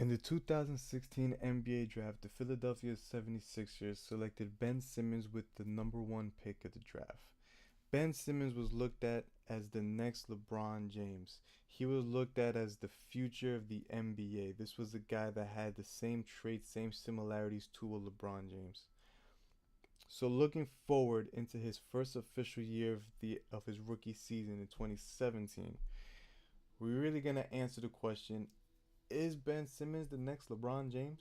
In the 2016 NBA draft, the Philadelphia 76ers selected Ben Simmons with the number one pick of the draft. Ben Simmons was looked at as the next LeBron James. He was looked at as the future of the NBA. This was a guy that had the same traits, same similarities to a LeBron James. So looking forward into his first official year of his rookie season in 2017, we're really gonna answer the question: is Ben Simmons the next LeBron James?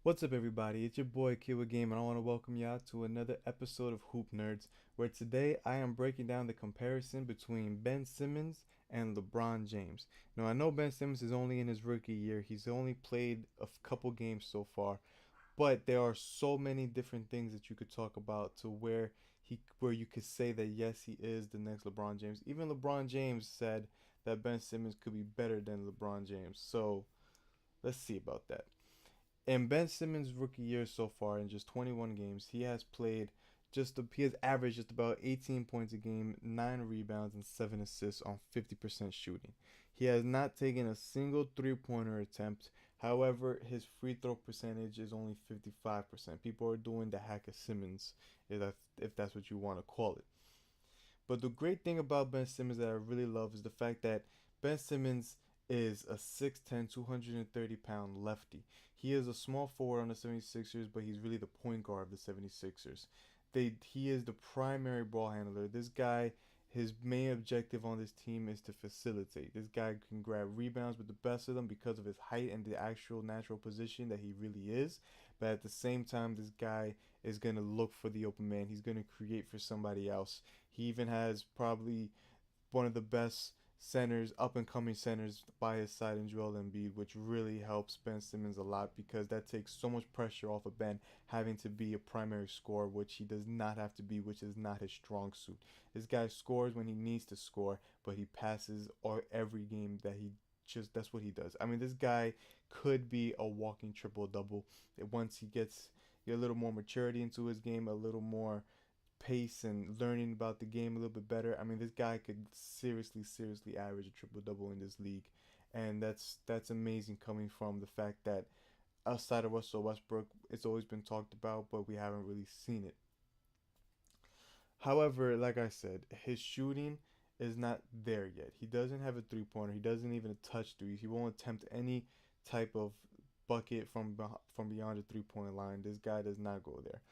What's up, everybody? It's your boy Kiwa Game, and I want to welcome y'all to another episode of Hoop Nerds, where today I am breaking down the comparison between Ben Simmons and LeBron James. Now, I know Ben Simmons is only in his rookie year, he's only played a couple games so far, but there are so many different things that you could talk about to where you could say that yes, he is the next LeBron James. Even LeBron James said that Ben Simmons could be better than LeBron James. So let's see about that. In Ben Simmons' rookie year so far, in just 21 games, he has averaged just about 18 points a game, 9 rebounds, and 7 assists on 50% shooting. He has not taken a single three-pointer attempt. However, his free throw percentage is only 55%. People are doing the hack of Simmons, if that's what you want to call it. But the great thing about Ben Simmons that I really love is the fact that Ben Simmons is a 6'10", 230-pound lefty. He is a small forward on the 76ers, but he's really the point guard of the 76ers. He is the primary ball handler. This guy, his main objective on this team is to facilitate. This guy can grab rebounds with the best of them because of his height and the actual natural position that he really is. But at the same time, this guy is going to look for the open man. He's going to create for somebody else. He even has probably one of the best centers, up and coming centers by his side in Joel Embiid, which really helps Ben Simmons a lot because that takes so much pressure off of Ben having to be a primary scorer, which he does not have to be, which is not his strong suit. This guy scores when he needs to score, but he passes every game that he just that's what he does. I mean, this guy could be a walking triple double once he gets a little more maturity into his game, a little more pace and learning about the game a little bit better. I mean, this guy could seriously average a triple double in this league, and that's amazing coming from the fact that outside of Russell Westbrook, it's always been talked about, but we haven't really seen it. However, like I said, his shooting is not there yet. He doesn't have a three-pointer. He doesn't even touch threes. He won't attempt any type of bucket from beyond the three-point line. This guy does not go there.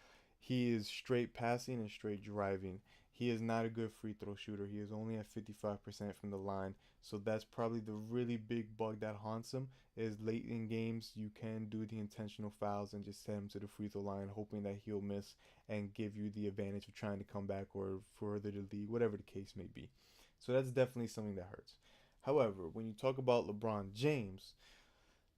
He is straight passing and straight driving. He is not a good free throw shooter. He is only at 55% from the line. So that's probably the really big bug that haunts him is late in games you can do the intentional fouls and just send him to the free throw line hoping that he'll miss and give you the advantage of trying to come back or further the lead, whatever the case may be. So that's definitely something that hurts. However, when you talk about LeBron James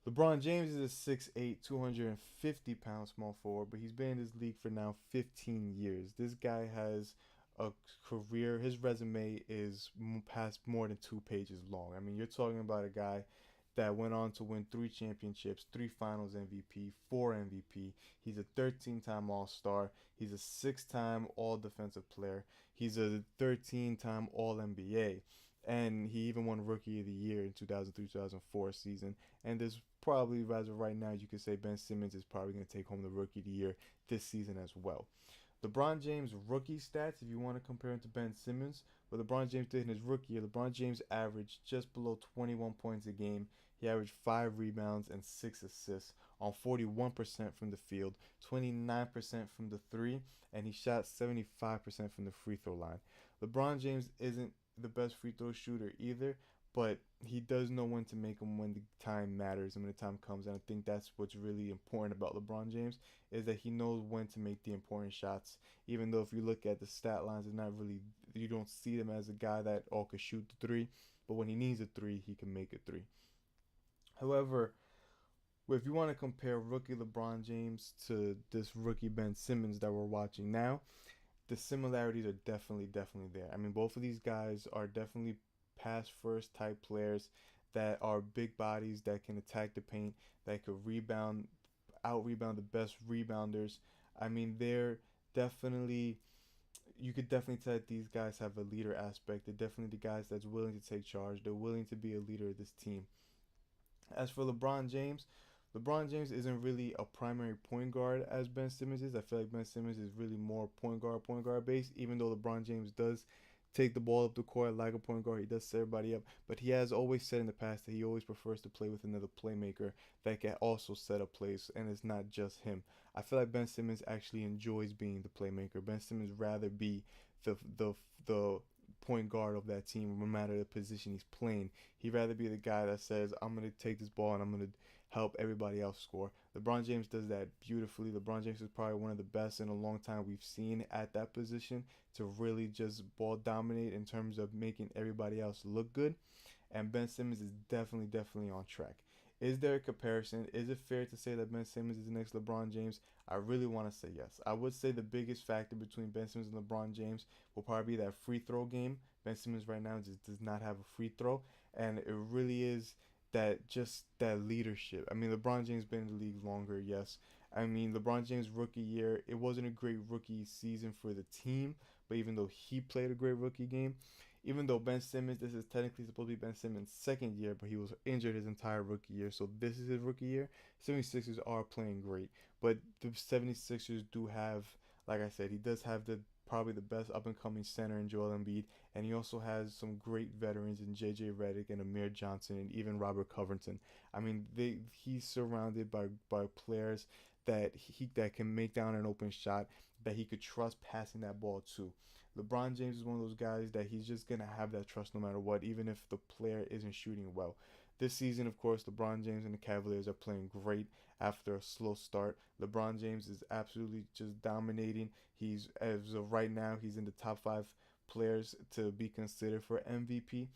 is a 6'8", 250-pound small forward, but he's been in this league for now 15 years. This guy has a career. His resume is past more than 2 pages long. I mean, you're talking about a guy that went on to win 3 championships, 3 Finals MVP, 4 MVP. He's a 13-time All-Star. He's a 6-time All-Defensive Player. He's a 13-time All-NBA. And he even won Rookie of the Year in 2003-2004 season. And there's probably, as of right now, you could say Ben Simmons is probably going to take home the Rookie of the Year this season as well. LeBron James' rookie stats, if you want to compare him to Ben Simmons, what LeBron James did in his rookie year, LeBron James averaged just below 21 points a game. He averaged 5 rebounds and 6 assists on 41% from the field, 29% from the three, and he shot 75% from the free throw line. LeBron James isn't the best free throw shooter either, but he does know when to make them when the time matters and when the time comes. And I think that's what's really important about LeBron James is that he knows when to make the important shots. Even though if you look at the stat lines, it's not really, you don't see him as a guy that could shoot the three, but when he needs a three, he can make a three. However, if you want to compare rookie LeBron James to this rookie Ben Simmons that we're watching now, the similarities are definitely there. I mean, both of these guys are definitely pass first type players that are big bodies that can attack the paint, that could out rebound the best rebounders. I mean, they're definitely, you could definitely tell that these guys have a leader aspect. They're definitely the guys that's willing to take charge. They're willing to be a leader of this team. As for LeBron James isn't really a primary point guard as Ben Simmons is. I feel like Ben Simmons is really more point guard based, even though LeBron James does take the ball up the court like a point guard. He does set everybody up. But he has always said in the past that he always prefers to play with another playmaker that can also set up plays, and it's not just him. I feel like Ben Simmons actually enjoys being the playmaker. Ben Simmons rather be the point guard of that team, no matter the position he's playing. He'd rather be the guy that says, I'm going to take this ball and I'm going to help everybody else score. LeBron James does that beautifully. LeBron James is probably one of the best in a long time we've seen at that position to really just ball dominate in terms of making everybody else look good. And Ben Simmons is definitely on track. Is there a comparison? Is it fair to say that Ben Simmons is the next LeBron James? I really want to say yes. I would say the biggest factor between Ben Simmons and LeBron James will probably be that free throw game. Ben Simmons right now just does not have a free throw, and it really is that leadership. I mean, LeBron James been in the league longer, yes. I mean, LeBron James rookie year, it wasn't a great rookie season for the team, but even though he played a great rookie game, even though Ben Simmons, this is technically supposed to be Ben Simmons' second year, but he was injured his entire rookie year, so this is his rookie year. 76ers are playing great, but the 76ers do have, like I said, he does have the probably the best up and coming center in Joel Embiid, and he also has some great veterans in JJ Redick and Amir Johnson and even Robert Covington. I mean, he's surrounded by players that can make down an open shot that he could trust passing that ball to. LeBron James is one of those guys that he's just gonna have that trust no matter what, even if the player isn't shooting well. This season, of course, LeBron James and the Cavaliers are playing great after a slow start. LeBron James is absolutely just dominating. He's, as of right now, he's in the top 5 players to be considered for MVP.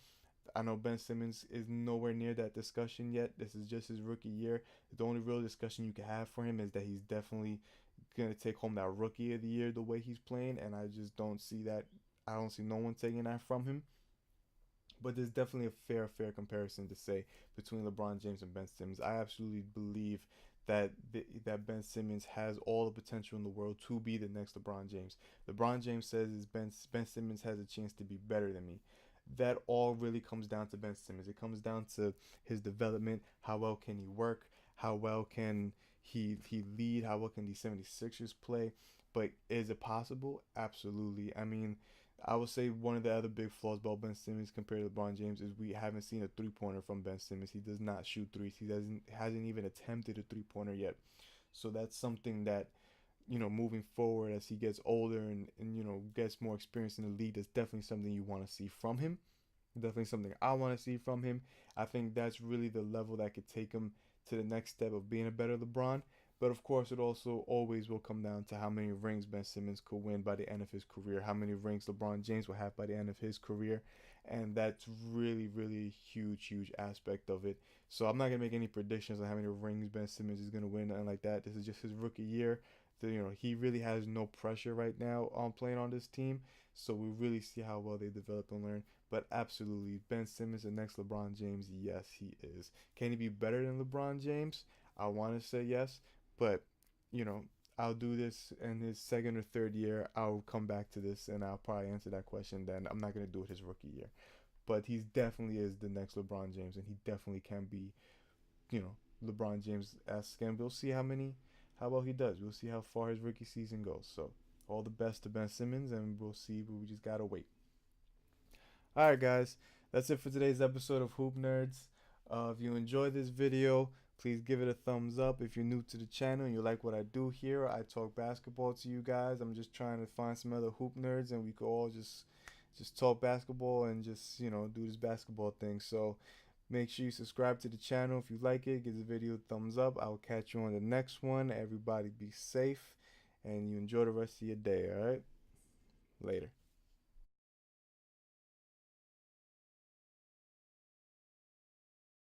I know Ben Simmons is nowhere near that discussion yet. This is just his rookie year. The only real discussion you can have for him is that he's definitely gonna take home that rookie of the year the way he's playing, and I just don't see that. I don't see no one taking that from him. But there's definitely a fair comparison to say between LeBron James and Ben Simmons. I absolutely believe that Ben Simmons has all the potential in the world to be the next LeBron James. LeBron James says is Ben Simmons has a chance to be better than me. That all really comes down to Ben Simmons. It comes down to his development. How well can he work? How well can he lead? How well can the 76ers play? But is it possible? Absolutely. I mean, I would say one of the other big flaws about Ben Simmons compared to LeBron James is we haven't seen a three pointer from Ben Simmons. He does not shoot threes. He doesn't hasn't even attempted a three pointer yet. So that's something that, moving forward as he gets older and gets more experience in the league, that's definitely something you want to see from him. Definitely something I want to see from him. I think that's really the level that could take him to the next step of being a better LeBron. But of course, it also always will come down to how many rings Ben Simmons could win by the end of his career, how many rings LeBron James will have by the end of his career. And that's really a huge aspect of it. So I'm not going to make any predictions on how many rings Ben Simmons is going to win, nothing like that. This is just his rookie year. So, he really has no pressure right now on playing on this team. So we really see how well they develop and learn. But absolutely, Ben Simmons, the next LeBron James, yes, he is. Can he be better than LeBron James? I want to say yes, but you know, I'll do this in his second or third year. I'll come back to this and I'll probably answer that question then. I'm not gonna do it his rookie year, but he definitely is the next LeBron James, and he definitely can be, you know, LeBron James esque. And we'll see how well he does. We'll see how far his rookie season goes. So all the best to Ben Simmons, and we'll see. But we just gotta wait. All right, guys, that's it for today's episode of Hoop Nerds. If you enjoyed this video, please give it a thumbs up. If you're new to the channel and you like what I do here, I talk basketball to you guys. I'm just trying to find some other hoop nerds, and we could all just talk basketball and just do this basketball thing. So make sure you subscribe to the channel if you like it. Give the video a thumbs up. I will catch you on the next one. Everybody be safe, and you enjoy the rest of your day. All right, later.